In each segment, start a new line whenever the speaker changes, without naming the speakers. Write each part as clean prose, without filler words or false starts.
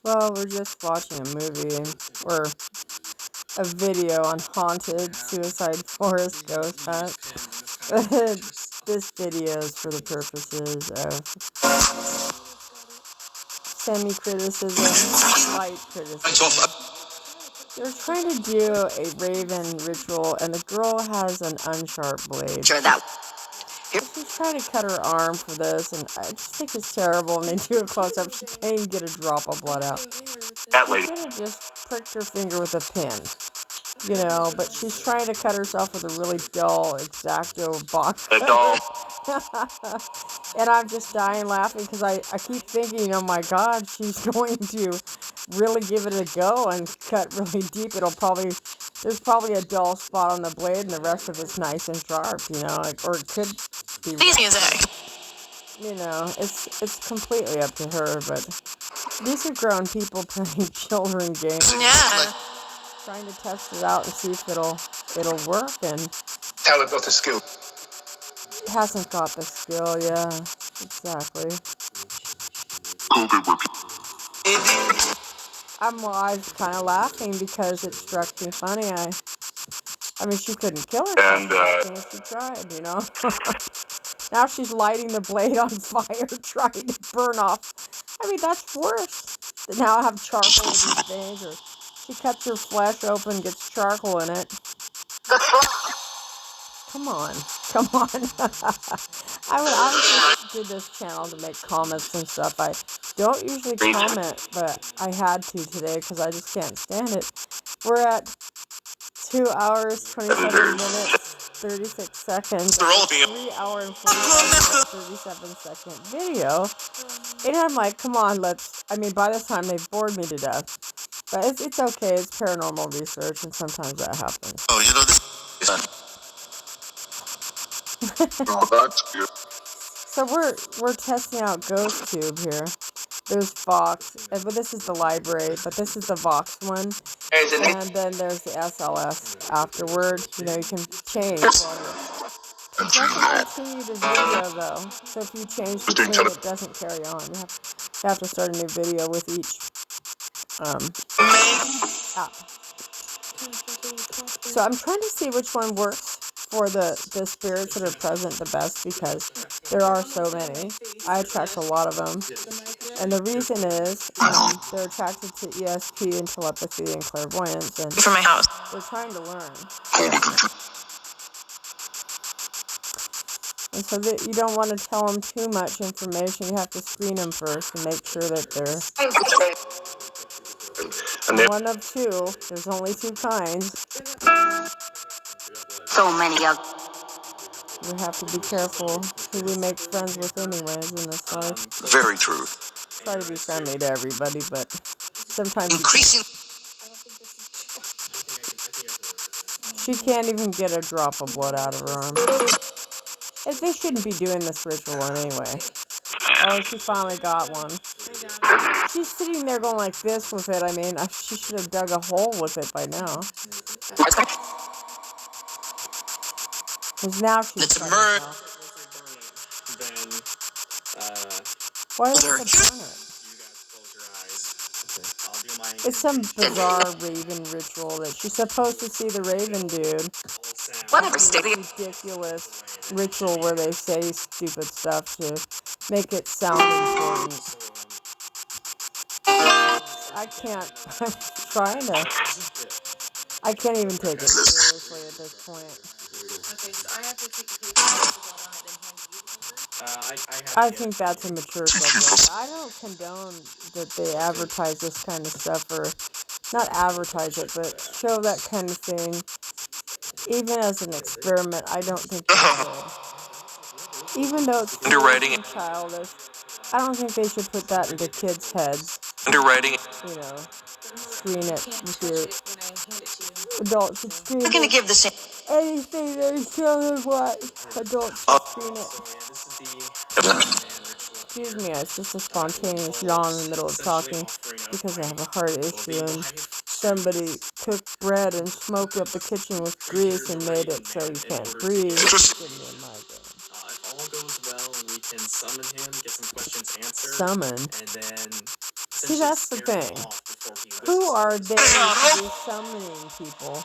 Well, we're just watching a movie, or a video on haunted suicide forest ghost hunt. This video is for the purposes of semi-criticism, light criticism. They're trying to do a raven ritual, and the girl has an unsharp blade. She's trying to cut her arm for this, and I just think it's terrible. And they do a close-up, she can't even get a drop of blood out. She could have just pricked her finger with a pin, you know, but she's trying to cut herself with a really dull X-Acto box. And I'm just dying laughing because I keep thinking, oh my god, she's going to really give it a go and cut really deep. There's probably a dull spot on the blade and the rest of it's nice and sharp, you know, or it could be music. You know, it's completely up to her, but these are grown people playing children games.
Yeah.
Trying to test it out and see if it'll work, and
Talent got the skill.
Hasn't got the skill, yeah, exactly. I'm live kind of laughing because it struck me funny. I mean, she couldn't kill herself if she tried, you know. Now she's lighting the blade on fire, trying to burn off. I mean, that's worse. To now have charcoal in these veins, or she cuts her flesh open, gets charcoal in it. Come on. I just did this channel to make comments and stuff. I don't usually comment, but I had to today because I just can't stand it. We're at 2 hours, 27 minutes, 36 seconds. 3 hour and 37 second video. And I'm like, come on, by this time they've bored me to death. But it's okay, it's paranormal research, and sometimes that happens.
Oh, you know this is fun.
So we're testing out GhostTube here. There's Vox, but this is the library, but this is the Vox one. And then there's the SLS afterward. You know, you can change. It doesn't continue the video though. So if you change the tune, it doesn't carry on. You have to start a new video with each app. So I'm trying to see which one works for the spirits that are present the best, because there are so many. I attract a lot of them. And the reason is they're attracted to ESP and telepathy and clairvoyance, and
From my house.
they're trying to learn. And so that you don't want to tell them too much information. You have to screen them first and make sure that they're one of two. There's only two kinds.
So many of.
We have to be careful who we make friends with anyways in this life.
Very true.
Try to be friendly to everybody, but sometimes
increasing.
She can't even get a drop of blood out of her arm. They shouldn't be doing this ritual anyway. Oh, she finally got one. She's sitting there going like this with it. I mean, she should have dug a hole with it by now. Because now she's
it's a murder.
Why is it burn it? It's some bizarre raven ritual that she's supposed to see the raven dude.
Whatever,
ridiculous ritual where they say stupid stuff to make it sound important. I can't. I'm trying to. I can't even take it seriously at this point. I think that's a mature subject. I don't condone that they advertise this kind of stuff, or not advertise it, but show that kind of thing. Even as an experiment, I don't think they should. Even though it's childish, I don't think they should put that into kids' heads.
Underwriting.
You know, screen it with your adults. Screen
I'm gonna give this
anything they show them what adults screen it. Excuse me, it's just a spontaneous yawn in the middle of talking because I have a heart issue and somebody cooked bread and smoked up the kitchen with grease and made it so you can't breathe.
If all goes well and we can summon him, get some questions answered,
Summon?
and then
See, that's the thing. Who are they to be summoning people?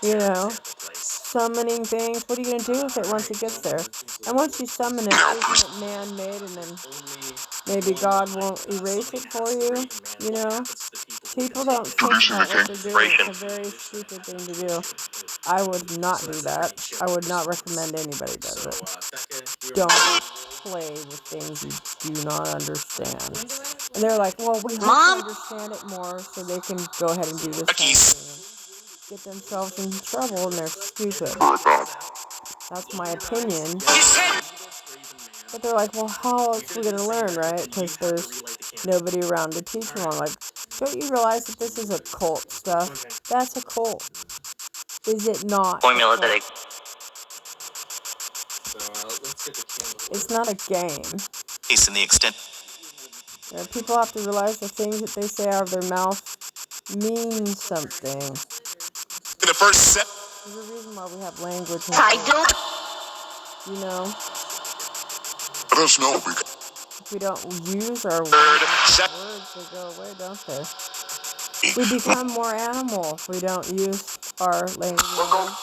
You know? Summoning things. What are you going to do with it once it gets there? And once you summon it, isn't it man-made, and then maybe God won't erase it for you? You know? People don't think about what they're doing. It's a very stupid thing to do. I would not do that. I would not recommend anybody does it. Don't play with things you do not understand. And they're like, well, we have to understand it more so they can go ahead and do this kind of thing and get themselves in trouble, and they're stupid. That's my opinion. But they're like, well, how else are we going to learn, right? Because there's nobody around to teach them. I'm like, don't you realize that this is a cult stuff? That's a cult. Is it not?
Formula that
It's not a game.
in the extent.
You know, people have to realize the things that they say out of their mouth mean something.
The first set.
There's a reason why we have language. You know?
Let us know.
If we don't use our words, they go away, don't they? We become more animal if we don't use our language.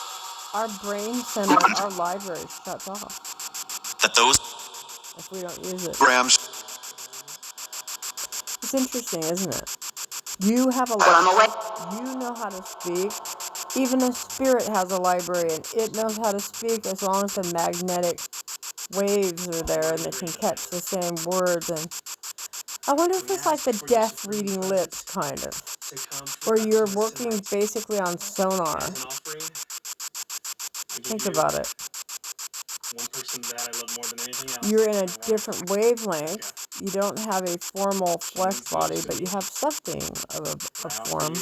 Our brain center, our library shuts off.
That those
If we don't use it.
grams.
It's interesting, isn't it? You have a library. You know how to speak. Even a spirit has a library, and it knows how to speak as long as the magnetic waves are there and they can catch the same words. And I wonder if it's like the deaf reading lips, kind of, where you're working basically on sonar. Think about it. You're in a different wavelength. You don't have a formal flesh body, but you have something of a form.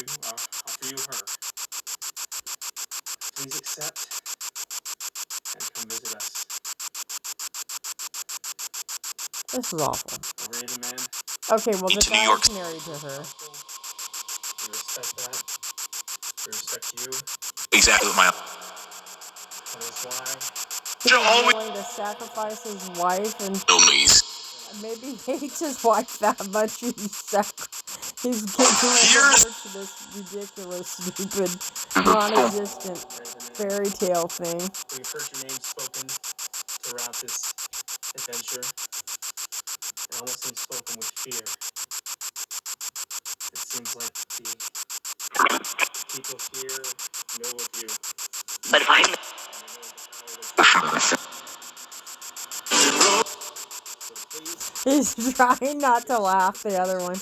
Please accept and come visit us.
This is awful.
Over here, man.
Okay, well, the
To New
guy's
York.
married to her.
We respect that. We respect you.
Exactly what my.
That is why.
He's willing to sacrifice his wife, and maybe he hates his wife that much. He's giving her to this ridiculous, stupid, non-existent fairy tale thing.
We've heard your name spoken throughout this adventure. It almost seems spoken with fear. It seems like the people here know of you.
But if I
He's trying not to laugh, the other one.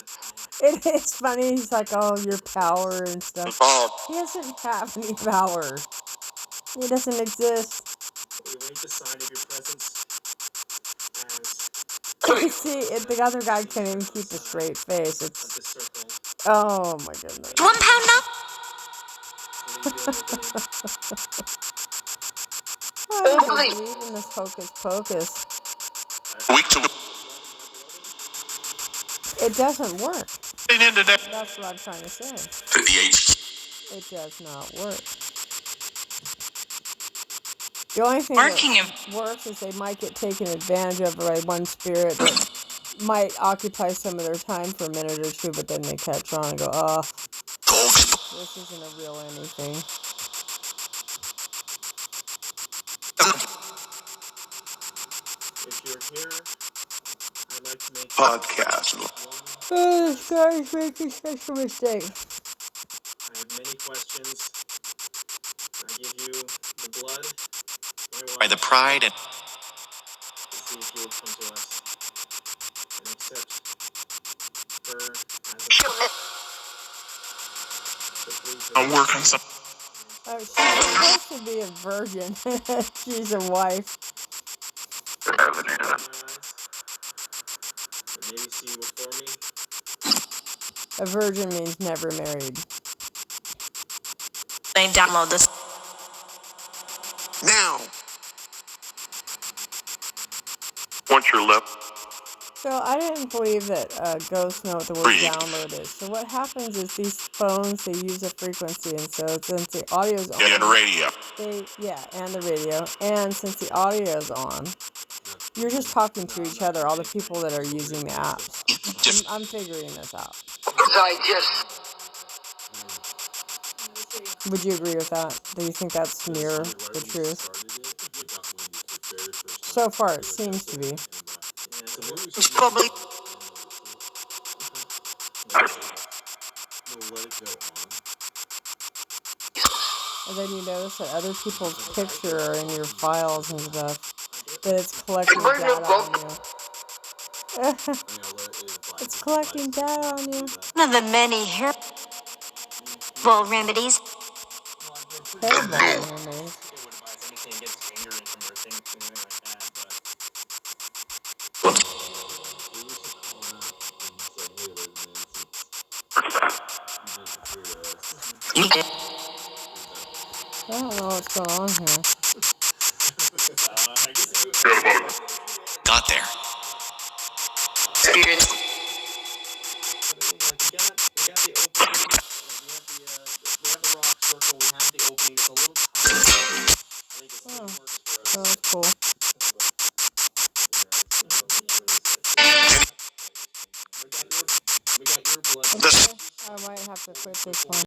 It's funny, he's like, oh, your power and stuff. He doesn't have any power. He doesn't exist.
We await the sign of your presence as
See, the other guy can't even keep a straight face. It's,
the circle.
oh my goodness.
1 pound now.
I don't believe in this hocus pocus.
Week to
It doesn't work.
into that.
That's what I'm trying to say.
The age.
It does not work. The only thing that works is they might get taken advantage of by one spirit that might occupy some of their time for a minute or two, but then they catch on and go, oh, this isn't a real anything.
If you're here, I'd like to make
Podcast.
Oh, this guy's making such a mistake.
I have many questions. I give you the blood, my
By the pride and
to see if you will come to us and accept her as a
I'll work on some.
Oh, she's supposed to be a virgin. She's a wife.
maybe see you before me.
A virgin means never married.
They download this now. Once you're left.
So I didn't believe that ghosts know what the word download is. So what happens is these phones, they use a frequency, and so since the audio's on,
And radio.
and the radio, and since the audio's on, You're just talking to each other, all the people that are using the apps. I'm figuring this out. Would you agree with that? Do you think that's near the truth? So far, it seems to be.
Probably.
And then you notice that other people's picture are in your files and stuff. That it's collecting data on you. It's collecting data on you.
One of the many herbal remedies.
Terrible remedies. I don't know what's going on here.
Got there.
Oh, that's cool. Okay, I might have to quit this one.